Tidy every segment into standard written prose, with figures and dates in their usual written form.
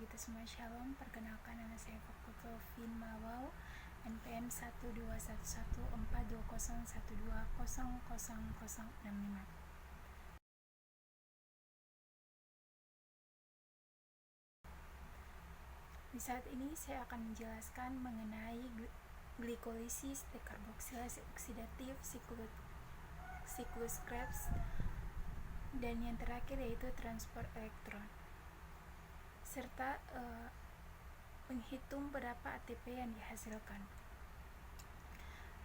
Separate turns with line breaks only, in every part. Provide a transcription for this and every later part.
kita semua shalom. Perkenalkan, nama saya Fakultovin Mawau, NPM 121142012000065. Di saat ini saya akan menjelaskan mengenai glikolisis, dekarboksilasi oksidatif, siklus Krebs, dan yang terakhir yaitu transport elektron, serta menghitung berapa ATP yang dihasilkan.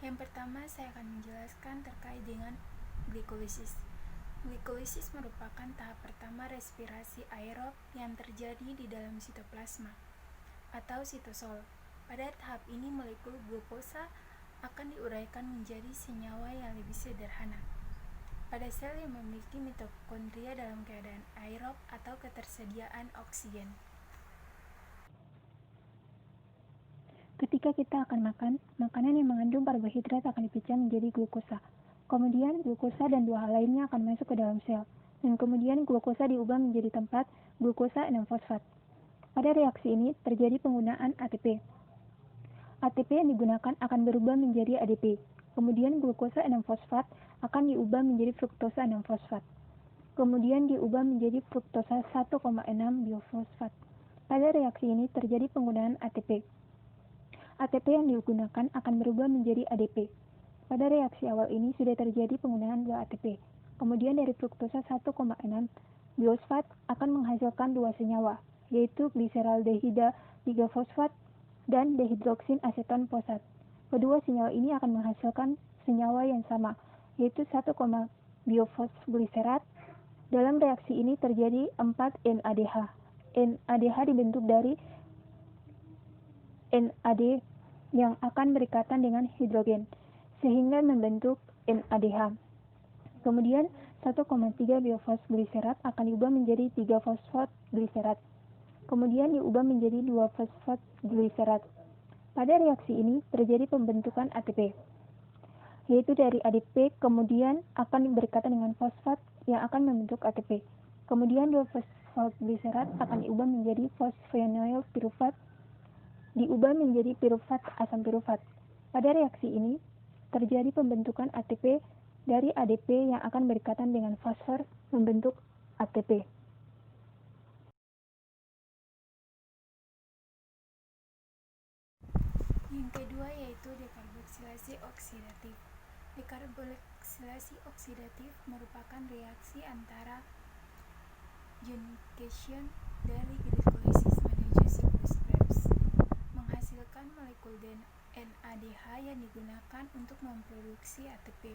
Yang pertama, saya akan menjelaskan terkait dengan glikolisis. Glikolisis merupakan tahap pertama respirasi aerob yang terjadi di dalam sitoplasma atau sitosol. Pada tahap ini molekul glukosa akan diuraikan menjadi senyawa yang lebih sederhana. Pada sel yang memiliki mitokondria dalam keadaan aerob atau ketersediaan oksigen.
Ketika kita akan makan, makanan yang mengandung karbohidrat akan dipecah menjadi glukosa. Kemudian glukosa dan dua hal lainnya akan masuk ke dalam sel. Dan kemudian glukosa diubah menjadi tempat glukosa 6-fosfat. Pada reaksi ini terjadi penggunaan ATP. ATP yang digunakan akan berubah menjadi ADP. Kemudian glukosa 6-fosfat akan diubah menjadi fruktosa 6-fosfat. Kemudian diubah menjadi fruktosa 1,6 biofosfat. Pada reaksi ini terjadi penggunaan ATP. ATP yang digunakan akan berubah menjadi ADP. Pada reaksi awal ini sudah terjadi penggunaan 2 ATP. Kemudian dari fruktosa 1,6 biofosfat akan menghasilkan dua senyawa, yaitu gliseraldehida 3-fosfat dan dehidroksin aseton fosfat. Kedua senyawa ini akan menghasilkan senyawa yang sama, yaitu 1, biofosfoglycerat. Dalam reaksi ini terjadi 4 NADH. NADH dibentuk dari NAD yang akan berikatan dengan hidrogen, sehingga membentuk NADH. Kemudian 1,3 biofosfoglycerat akan diubah menjadi 3 fosfoglycerat. Kemudian diubah menjadi 2 fosfoglycerat. Pada reaksi ini terjadi pembentukan ATP, yaitu dari ADP kemudian akan berikatan dengan fosfat yang akan membentuk ATP. Kemudian 2 fosfoglycerat akan diubah menjadi fosfenoil pirufat, diubah menjadi pirufat asam pirufat. Pada reaksi ini terjadi pembentukan ATP dari ADP yang akan berikatan dengan fosfor membentuk ATP.
Yang kedua yaitu dekarboksilasi oksidatif. Dekarboksilasi oksidatif merupakan reaksi antara unification dari glikolisis menuju siklus Krebs, menghasilkan molekul NADH yang digunakan untuk memproduksi ATP.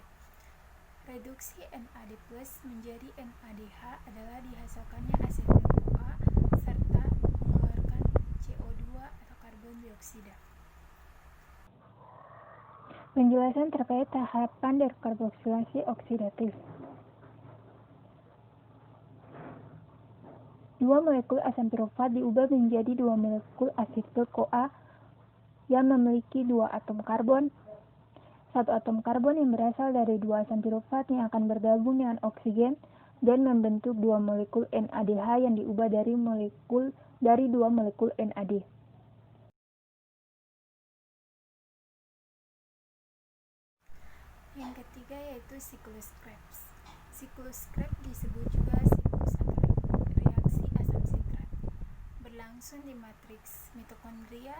Reduksi NAD+ menjadi NADH adalah dihasilkannya asetil-CoA serta mengeluarkan CO2 atau karbon dioksida.
Penjelasan terkait tahapan dekarboksilasi oksidatif. Dua molekul asam pirufat diubah menjadi dua molekul asetil-CoA yang memiliki dua atom karbon. Satu atom karbon yang berasal dari dua asam pirufat yang akan bergabung dengan oksigen dan membentuk dua molekul NADH yang diubah dari dua molekul NAD.
Yang ketiga yaitu siklus Krebs. Siklus Krebs disebut juga siklus atau reaksi asam sitrat. Berlangsung di matriks mitokondria,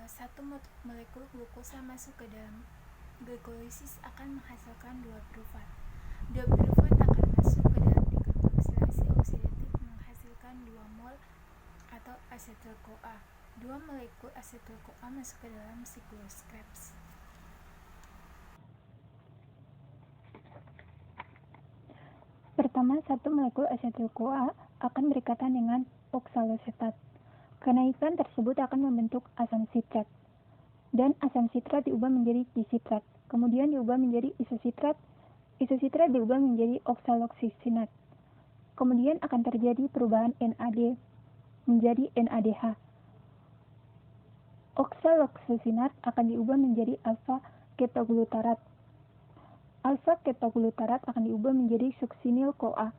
satu molekul glukosa masuk ke dalam glikolisis akan menghasilkan dua pirufat. Dua pirufat akan masuk ke dalam dekarboksilasi oksidatif menghasilkan 2 mol atau asetil-CoA. Dua molekul asetil-CoA masuk ke dalam siklus Krebs.
Pertama, satu molekul asetil-CoA akan berikatan dengan oksalosetat. Kenaikan tersebut akan membentuk asam sitrat, dan asam sitrat diubah menjadi disitrat, kemudian diubah menjadi isositrat, isositrat diubah menjadi oksaloksisinat. Kemudian akan terjadi perubahan NAD menjadi NADH. Oksaloksisinat akan diubah menjadi alfa ketoglutarat. Alfa ketoglutarat akan diubah menjadi suksinil-CoA.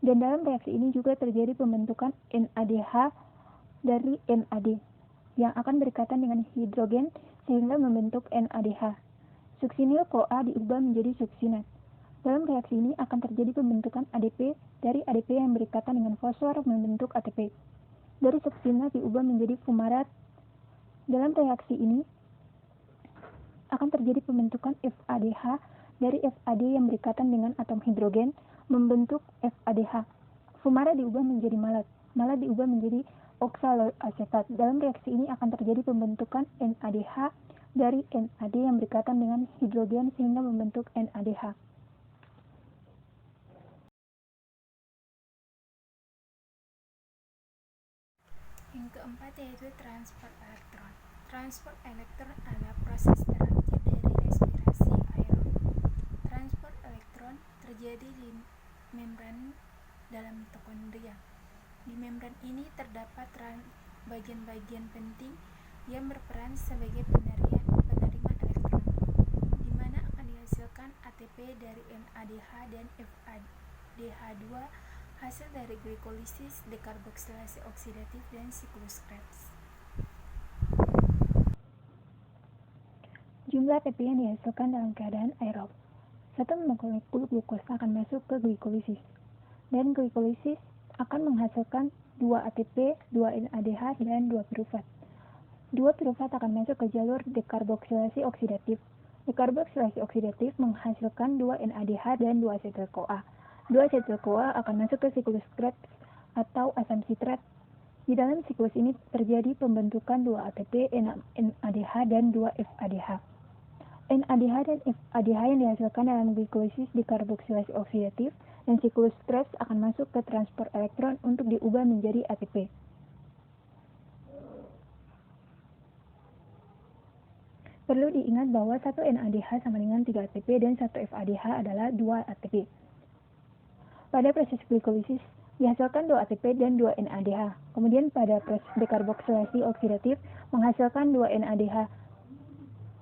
Dan dalam reaksi ini juga terjadi pembentukan NADH dari NAD yang akan berikatan dengan hidrogen sehingga membentuk NADH. Suksinil-CoA diubah menjadi suksinat. Dalam reaksi ini akan terjadi pembentukan ADP dari ADP yang berikatan dengan fosfor membentuk ATP. Dari suksinat diubah menjadi fumarat. Dalam reaksi ini akan terjadi pembentukan FADH dari FAD yang berikatan dengan atom hidrogen membentuk FADH. Fumarat diubah menjadi malat. Malat diubah menjadi oksaloasetat. Dalam reaksi ini akan terjadi pembentukan NADH dari NAD yang berikatan dengan hidrogen sehingga membentuk NADH.
Yang keempat yaitu transport elektron. Transport elektron adalah proses terakhir dari respirasi aerob. Transport elektron terjadi di membran dalam mitokondria. Di membran ini terdapat bagian-bagian penting yang berperan sebagai penerima elektron, di mana akan dihasilkan ATP dari NADH dan FADH2 hasil dari glikolisis, dekarboksilasi oksidatif, dan siklus Krebs.
Jumlah ATP yang dihasilkan dalam keadaan aerob. Satu molekul glukosa akan masuk ke glikolisis, dan glikolisis akan menghasilkan 2 ATP, 2 NADH, dan 2 pirufat. 2 pirufat akan masuk ke jalur dekarboksilasi oksidatif. Dekarboksilasi oksidatif menghasilkan 2 NADH dan 2 asetil-CoA. 2 asetil-CoA akan masuk ke siklus Krebs atau asam sitrat. Di dalam siklus ini terjadi pembentukan 2 ATP, 6 NADH, dan 2 FADH. NADH dan FADH yang dihasilkan dalam glikolisis dekarboksilasi oksidatif dan siklus Krebs akan masuk ke transport elektron untuk diubah menjadi ATP. Perlu diingat bahwa 1 NADH sama dengan 3 ATP dan 1 FADH adalah 2 ATP. Pada proses glikolisis dihasilkan 2 ATP dan 2 NADH. Kemudian pada proses dekarboksilasi oksidatif menghasilkan 2 NADH.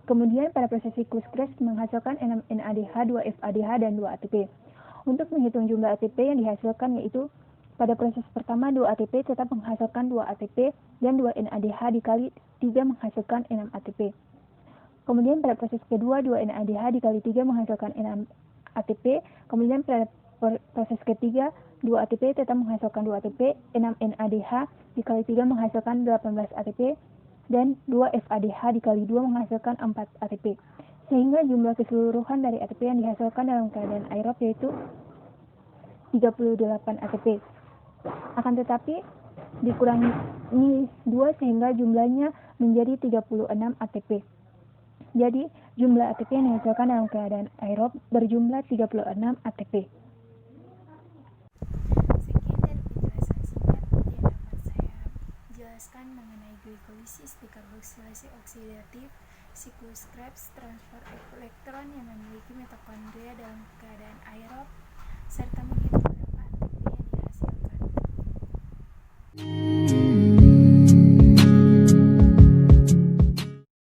Kemudian pada proses siklus Krebs menghasilkan 6 NADH, 2 FADH, dan 2 ATP. Untuk menghitung jumlah ATP yang dihasilkan yaitu pada proses pertama 2 ATP tetap menghasilkan 2 ATP dan 2 NADH dikali 3 menghasilkan 6 ATP. Kemudian pada proses kedua 2 NADH dikali 3 menghasilkan 6 ATP. Kemudian pada proses ketiga 2 ATP tetap menghasilkan 2 ATP, 6 NADH dikali 3 menghasilkan 18 ATP, dan 2 FADH dikali 2 menghasilkan 4 ATP. Sehingga jumlah keseluruhan dari ATP yang dihasilkan dalam keadaan aerob yaitu 38 ATP. Akan tetapi dikurangi 2 sehingga jumlahnya menjadi 36 ATP. Jadi, jumlah ATP yang dihasilkan dalam keadaan aerob berjumlah 36 ATP.
Sekian dari penjelasan singkat yang dapat saya jelaskan mengenai glikolisis, dekarboksilasi oksidatif, siklus Krebs, transport elektron yang memiliki mitokondria dalam keadaan aerob, serta